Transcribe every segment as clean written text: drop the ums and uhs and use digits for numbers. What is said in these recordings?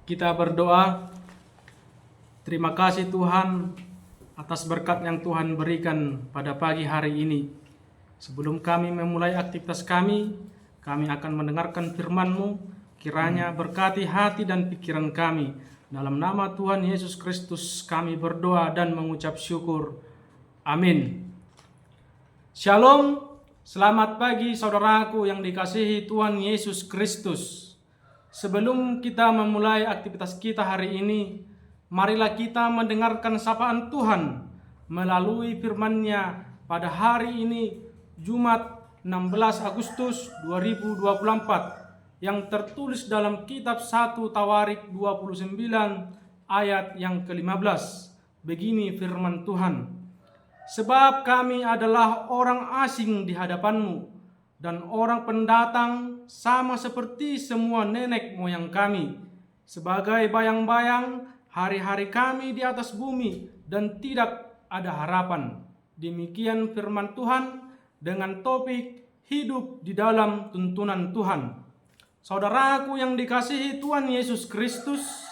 Kita berdoa, terima kasih Tuhan atas berkat yang Tuhan berikan pada pagi hari ini. Sebelum kami memulai aktivitas kami akan mendengarkan firman-Mu. Kiranya berkati hati dan pikiran kami. Dalam nama Tuhan Yesus Kristus kami berdoa dan mengucap syukur. Amin. Shalom, selamat pagi saudaraku yang dikasihi Tuhan Yesus Kristus. Sebelum kita memulai aktivitas kita hari ini, marilah kita mendengarkan sapaan Tuhan melalui firman-Nya pada hari ini, Jumat 16 Agustus 2024, yang tertulis dalam kitab 1 Tawarik 29 ayat yang ke-15. Begini firman Tuhan: "Sebab kami adalah orang asing di hadapan-Mu, dan orang pendatang sama seperti semua nenek moyang kami. Sebagai bayang-bayang hari-hari kami di atas bumi, dan tidak ada harapan." Demikian firman Tuhan dengan topik hidup di dalam tuntunan Tuhan. Saudaraku yang dikasihi Tuhan Yesus Kristus,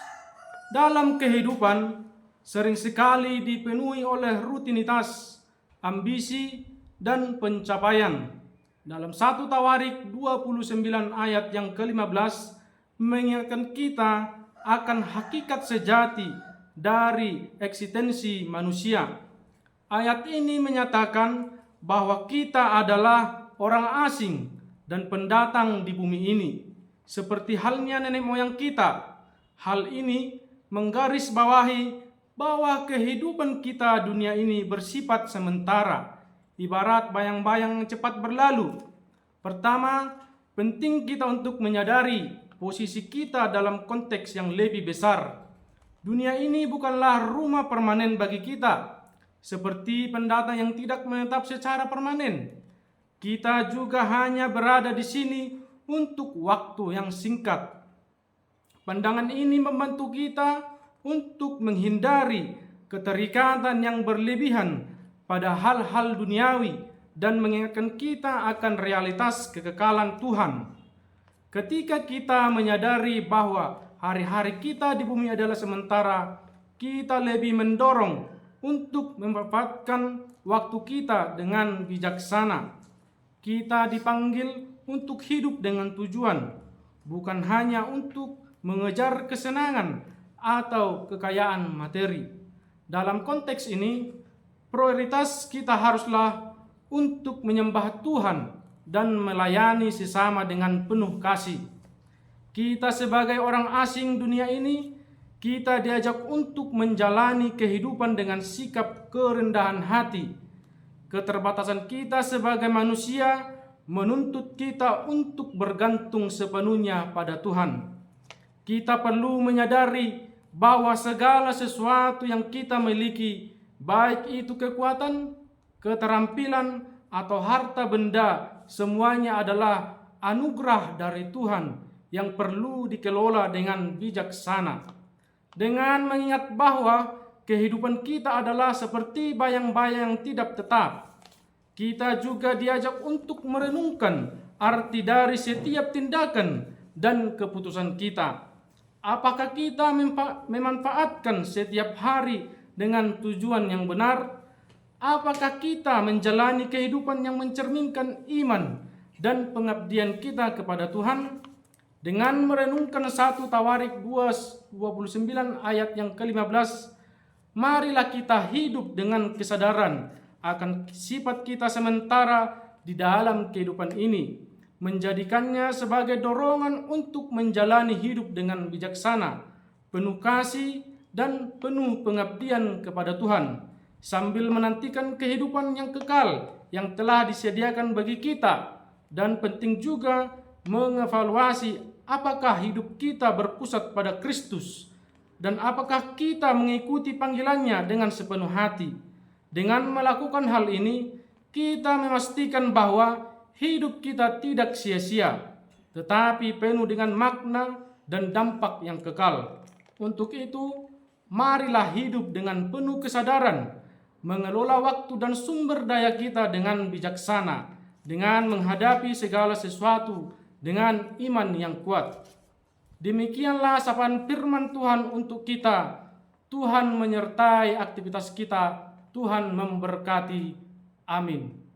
dalam kehidupan sering sekali dipenuhi oleh rutinitas, ambisi, dan pencapaian. Dalam 1 Tawarik 29 ayat yang ke-15 mengingatkan kita akan hakikat sejati dari eksistensi manusia. Ayat ini menyatakan bahwa kita adalah orang asing dan pendatang di bumi ini, seperti halnya nenek moyang kita. Hal ini menggarisbawahi bahwa kehidupan kita dunia ini bersifat sementara, ibarat bayang-bayang yang cepat berlalu. Pertama, penting kita untuk menyadari posisi kita dalam konteks yang lebih besar. Dunia ini bukanlah rumah permanen bagi kita, seperti pendatang yang tidak menetap secara permanen. Kita juga hanya berada di sini untuk waktu yang singkat. Pandangan ini membantu kita untuk menghindari keterikatan yang berlebihan pada hal-hal duniawi dan mengingatkan kita akan realitas kekekalan Tuhan. Ketika kita menyadari bahwa hari-hari kita di bumi adalah sementara, kita lebih mendorong untuk memanfaatkan waktu kita dengan bijaksana. Kita dipanggil untuk hidup dengan tujuan, bukan hanya untuk mengejar kesenangan atau kekayaan materi. Dalam konteks ini, prioritas kita haruslah untuk menyembah Tuhan dan melayani sesama dengan penuh kasih. Kita sebagai orang asing dunia ini, kita diajak untuk menjalani kehidupan dengan sikap kerendahan hati. Keterbatasan kita sebagai manusia menuntut kita untuk bergantung sepenuhnya pada Tuhan. Kita perlu menyadari bahwa segala sesuatu yang kita miliki, baik itu kekuatan, keterampilan, atau harta benda, semuanya adalah anugerah dari Tuhan yang perlu dikelola dengan bijaksana. Dengan mengingat bahwa kehidupan kita adalah seperti bayang-bayang yang tidak tetap, kita juga diajak untuk merenungkan arti dari setiap tindakan dan keputusan kita. Apakah kita memanfaatkan setiap hari dengan tujuan yang benar? Apakah kita menjalani kehidupan yang mencerminkan iman dan pengabdian kita kepada Tuhan? Dengan merenungkan 1 Tawarik 29 ayat yang ke-15, marilah kita hidup dengan kesadaran akan sifat kita sementara di dalam kehidupan ini, menjadikannya sebagai dorongan untuk menjalani hidup dengan bijaksana, penuh kasih, dan penuh pengabdian kepada Tuhan, sambil menantikan kehidupan yang kekal yang telah disediakan bagi kita. Dan penting juga mengevaluasi apakah hidup kita berpusat pada Kristus, dan apakah kita mengikuti panggilannya dengan sepenuh hati. Dengan melakukan hal ini, kita memastikan bahwa hidup kita tidak sia-sia, tetapi penuh dengan makna dan dampak yang kekal. Untuk itu, marilah hidup dengan penuh kesadaran, mengelola waktu dan sumber daya kita dengan bijaksana, dengan menghadapi segala sesuatu dengan iman yang kuat. Demikianlah sapaan firman Tuhan untuk kita. Tuhan menyertai aktivitas kita. Tuhan memberkati. Amin.